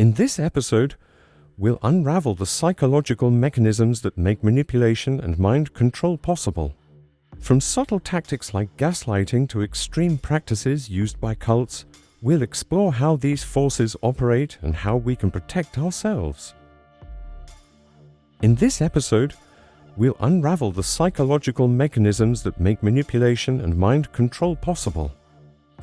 In this episode, we'll unravel the psychological mechanisms that make manipulation and mind control possible. From subtle tactics like gaslighting to extreme practices used by cults, we'll explore how these forces operate and how we can protect ourselves. In this episode, we'll unravel the psychological mechanisms that make manipulation and mind control possible.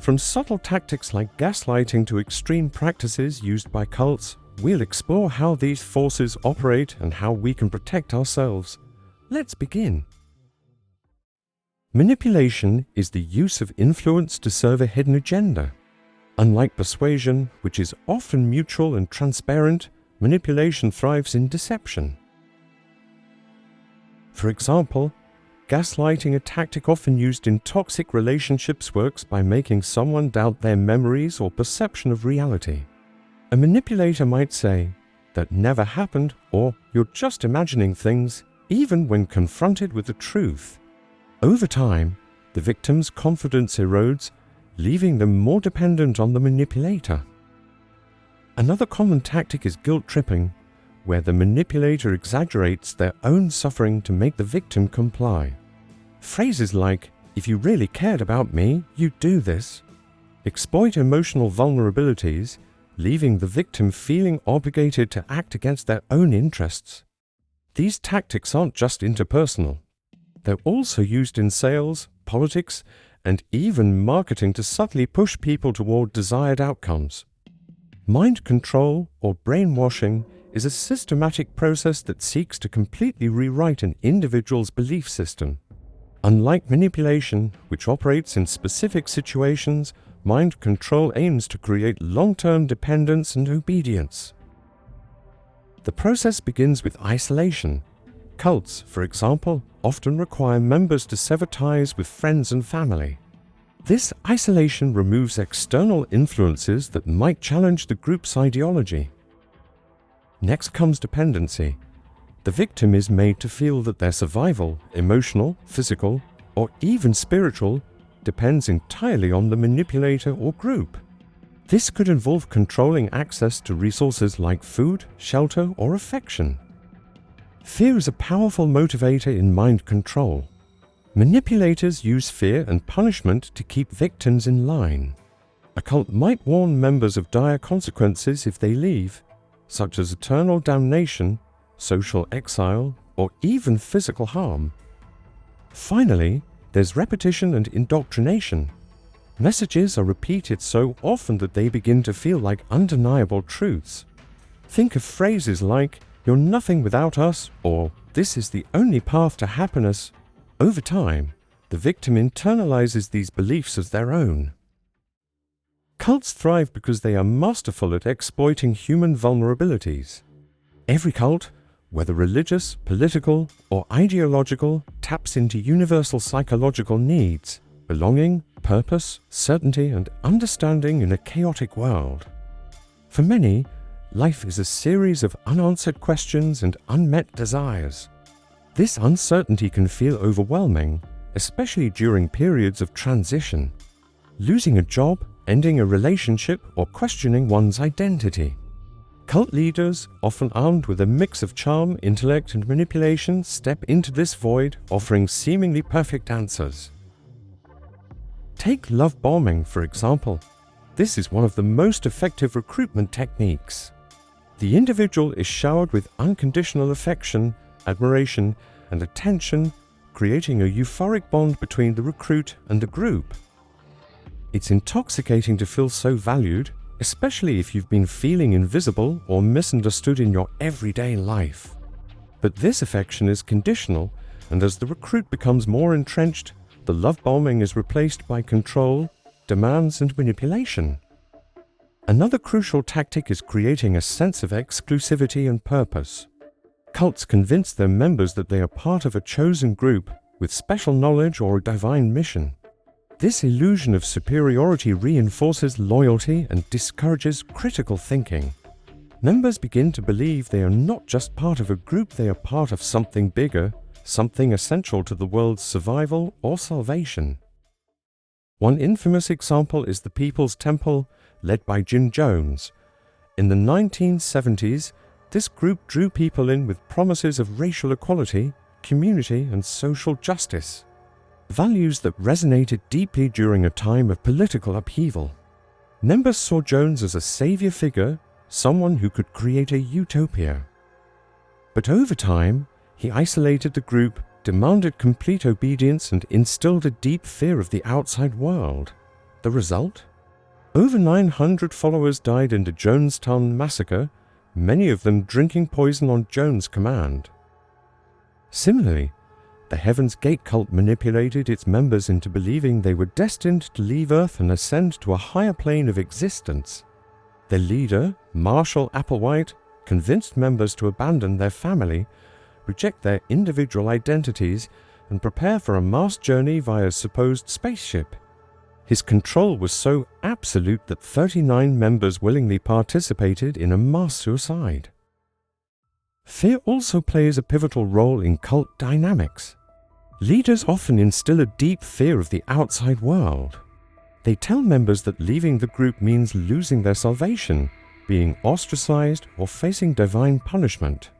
From subtle tactics like gaslighting to extreme practices used by cults, we'll explore how these forces operate and how we can protect ourselves. Let's begin. Manipulation is the use of influence to serve a hidden agenda. Unlike persuasion, which is often mutual and transparent, manipulation thrives in deception. For example, gaslighting, a tactic often used in toxic relationships, works by making someone doubt their memories or perception of reality. A manipulator might say, "That never happened," or "You're just imagining things," even when confronted with the truth. Over time, the victim's confidence erodes, leaving them more dependent on the manipulator. Another common tactic is guilt-tripping, where the manipulator exaggerates their own suffering to make the victim comply. Phrases like, "If you really cared about me, you'd do this," exploit emotional vulnerabilities, leaving the victim feeling obligated to act against their own interests. These tactics aren't just interpersonal. They're also used in sales, politics, and even marketing to subtly push people toward desired outcomes. Mind control, or brainwashing, is a systematic process that seeks to completely rewrite an individual's belief system. Unlike manipulation, which operates in specific situations, mind control aims to create long-term dependence and obedience. The process begins with isolation. Cults, for example, often require members to sever ties with friends and family. This isolation removes external influences that might challenge the group's ideology. Next comes dependency. The victim is made to feel that their survival, emotional, physical, or even spiritual, depends entirely on the manipulator or group. This could involve controlling access to resources like food, shelter, or affection. Fear is a powerful motivator in mind control. Manipulators use fear and punishment to keep victims in line. A cult might warn members of dire consequences if they leave, such as eternal damnation, social exile, or even physical harm. Finally, there's repetition and indoctrination. Messages are repeated so often that they begin to feel like undeniable truths. Think of phrases like, "You're nothing without us," or "This is the only path to happiness." Over time, the victim internalizes these beliefs as their own. Cults thrive because they are masterful at exploiting human vulnerabilities. Every cult, whether religious, political, or ideological, taps into universal psychological needs: belonging, purpose, certainty, and understanding in a chaotic world. For many, life is a series of unanswered questions and unmet desires. This uncertainty can feel overwhelming, especially during periods of transition. Losing a job, ending a relationship, or questioning one's identity. Cult leaders, often armed with a mix of charm, intellect, and manipulation, step into this void, offering seemingly perfect answers. Take love bombing, for example. This is one of the most effective recruitment techniques. The individual is showered with unconditional affection, admiration, and attention, creating a euphoric bond between the recruit and the group. It's intoxicating to feel so valued, especially if you've been feeling invisible or misunderstood in your everyday life. But this affection is conditional, and as the recruit becomes more entrenched, the love bombing is replaced by control, demands, and manipulation. Another crucial tactic is creating a sense of exclusivity and purpose. Cults convince their members that they are part of a chosen group with special knowledge or a divine mission. This illusion of superiority reinforces loyalty and discourages critical thinking. Members begin to believe they are not just part of a group, they are part of something bigger, something essential to the world's survival or salvation. One infamous example is the People's Temple, led by Jim Jones, In the 1970s, this group drew people in with promises of racial equality, community, and social justice, values that resonated deeply during a time of political upheaval. Members saw Jones as a savior figure, someone who could create a utopia. But over time, he isolated the group, demanded complete obedience, and instilled a deep fear of the outside world. The result? Over 900 followers died in the Jonestown massacre, many of them drinking poison on Jones' command. Similarly, the Heaven's Gate cult manipulated its members into believing they were destined to leave Earth and ascend to a higher plane of existence. Their leader, Marshall Applewhite, convinced members to abandon their family, reject their individual identities, and prepare for a mass journey via a supposed spaceship. His control was so absolute that 39 members willingly participated in a mass suicide. Fear also plays a pivotal role in cult dynamics. Leaders often instill a deep fear of the outside world. They tell members that leaving the group means losing their salvation, being ostracized, or facing divine punishment.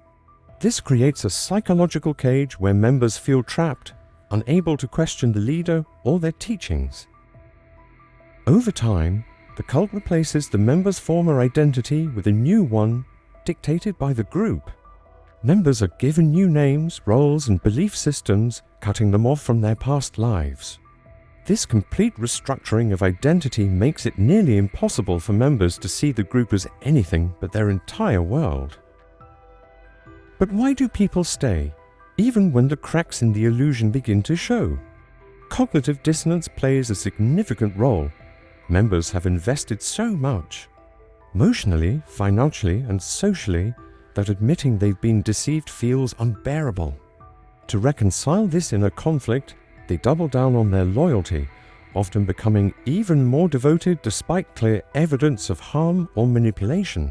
This creates a psychological cage where members feel trapped, unable to question the leader or their teachings. Over time, the cult replaces the member's former identity with a new one dictated by the group. Members are given new names, roles, and belief systems, cutting them off from their past lives. This complete restructuring of identity makes it nearly impossible for members to see the group as anything but their entire world. But why do people stay, even when the cracks in the illusion begin to show? Cognitive dissonance plays a significant role. Members have invested so much, emotionally, financially, and socially, that admitting they've been deceived feels unbearable. To reconcile this inner conflict, they double down on their loyalty, often becoming even more devoted despite clear evidence of harm or manipulation.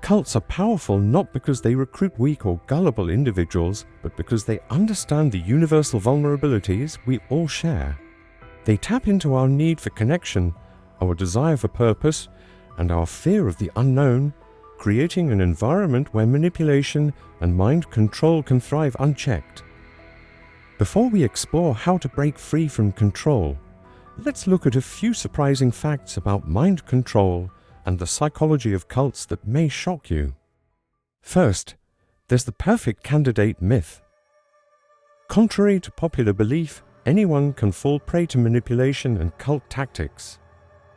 Cults are powerful not because they recruit weak or gullible individuals, but because they understand the universal vulnerabilities we all share. They tap into our need for connection, our desire for purpose, and our fear of the unknown, creating an environment where manipulation and mind control can thrive unchecked. Before we explore how to break free from control, let's look at a few surprising facts about mind control and the psychology of cults that may shock you. First, there's the perfect candidate myth. Contrary to popular belief, anyone can fall prey to manipulation and cult tactics.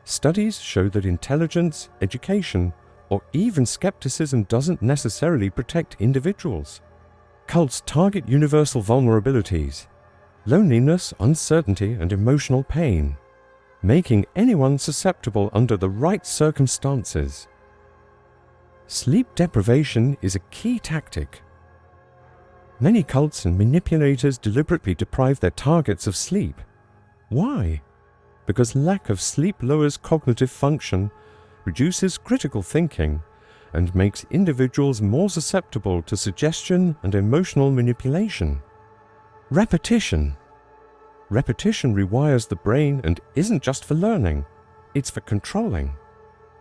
Studies show that intelligence, education, or even skepticism doesn't necessarily protect individuals. Cults target universal vulnerabilities, loneliness, uncertainty, and emotional pain, making anyone susceptible under the right circumstances. Sleep deprivation is a key tactic. Many cults and manipulators deliberately deprive their targets of sleep. Why? Because lack of sleep lowers cognitive function, reduces critical thinking, and makes individuals more susceptible to suggestion and emotional manipulation. Repetition. Repetition rewires the brain and isn't just for learning, it's for controlling.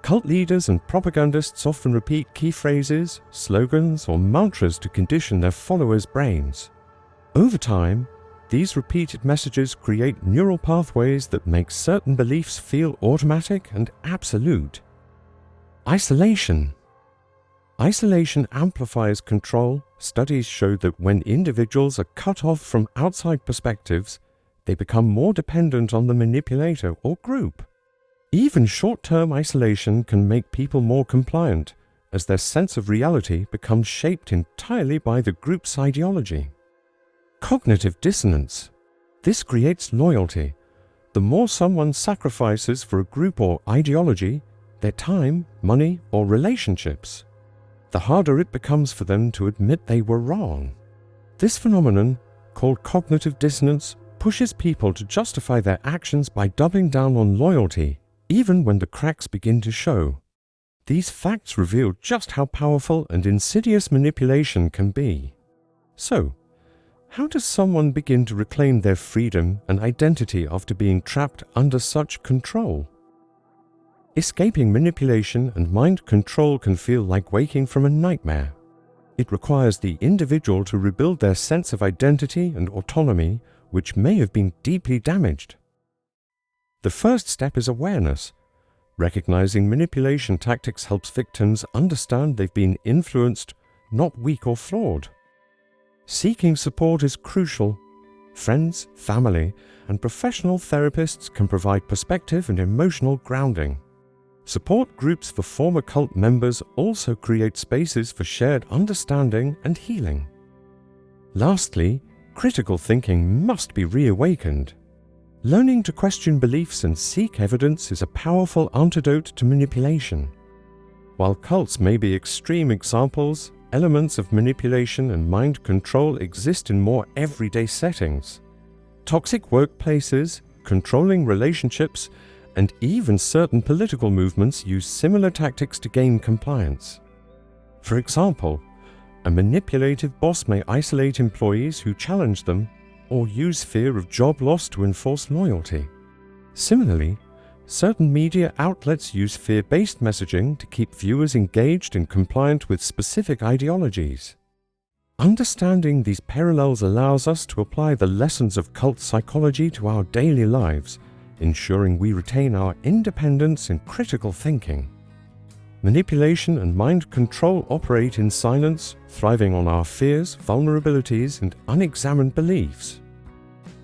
Cult leaders and propagandists often repeat key phrases, slogans, or mantras to condition their followers' brains. Over time, these repeated messages create neural pathways that make certain beliefs feel automatic and absolute. Isolation. Isolation amplifies control. Studies show that when individuals are cut off from outside perspectives, they become more dependent on the manipulator or group. Even short-term isolation can make people more compliant, as their sense of reality becomes shaped entirely by the group's ideology. Cognitive dissonance. This creates loyalty. The more someone sacrifices for a group or ideology, their time, money, or relationships, the harder it becomes for them to admit they were wrong. This phenomenon, called cognitive dissonance, pushes people to justify their actions by doubling down on loyalty, even when the cracks begin to show. These facts reveal just how powerful and insidious manipulation can be. So, how does someone begin to reclaim their freedom and identity after being trapped under such control? Escaping manipulation and mind control can feel like waking from a nightmare. It requires the individual to rebuild their sense of identity and autonomy, which may have been deeply damaged. The first step is awareness. Recognizing manipulation tactics helps victims understand they've been influenced, not weak or flawed. Seeking support is crucial. Friends, family, and professional therapists can provide perspective and emotional grounding. Support groups for former cult members also create spaces for shared understanding and healing. Lastly, critical thinking must be reawakened. Learning to question beliefs and seek evidence is a powerful antidote to manipulation. While cults may be extreme examples, elements of manipulation and mind control exist in more everyday settings. Toxic workplaces, controlling relationships, and even certain political movements use similar tactics to gain compliance. For example, a manipulative boss may isolate employees who challenge them or use fear of job loss to enforce loyalty. Similarly, certain media outlets use fear-based messaging to keep viewers engaged and compliant with specific ideologies. Understanding these parallels allows us to apply the lessons of cult psychology to our daily lives, ensuring we retain our independence and critical thinking. Manipulation and mind control operate in silence, thriving on our fears, vulnerabilities, and unexamined beliefs.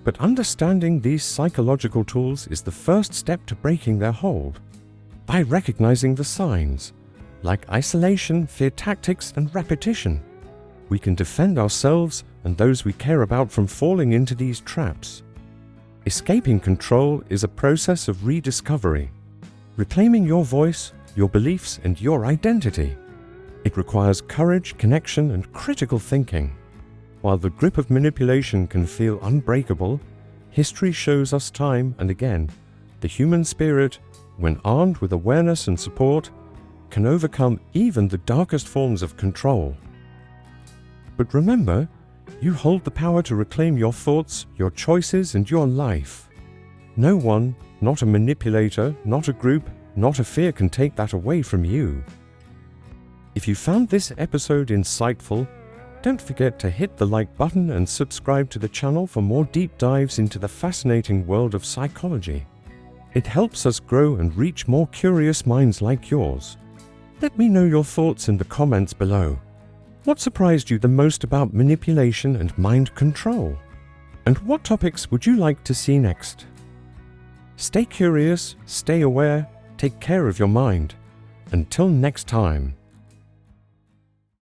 But understanding these psychological tools is the first step to breaking their hold. By recognizing the signs, like isolation, fear tactics, and repetition, we can defend ourselves and those we care about from falling into these traps. Escaping control is a process of rediscovery, reclaiming your voice, your beliefs, and your identity. It requires courage, connection, and critical thinking. While the grip of manipulation can feel unbreakable, history shows us time and again the human spirit, when armed with awareness and support, can overcome even the darkest forms of control. But remember, you hold the power to reclaim your thoughts, your choices, and your life. No one, not a manipulator, not a group, not a fear can take that away from you. If you found this episode insightful, don't forget to hit the like button and subscribe to the channel for more deep dives into the fascinating world of psychology. It helps us grow and reach more curious minds like yours. Let me know your thoughts in the comments below. What surprised you the most about manipulation and mind control? And what topics would you like to see next? Stay curious, stay aware, take care of your mind. Until next time.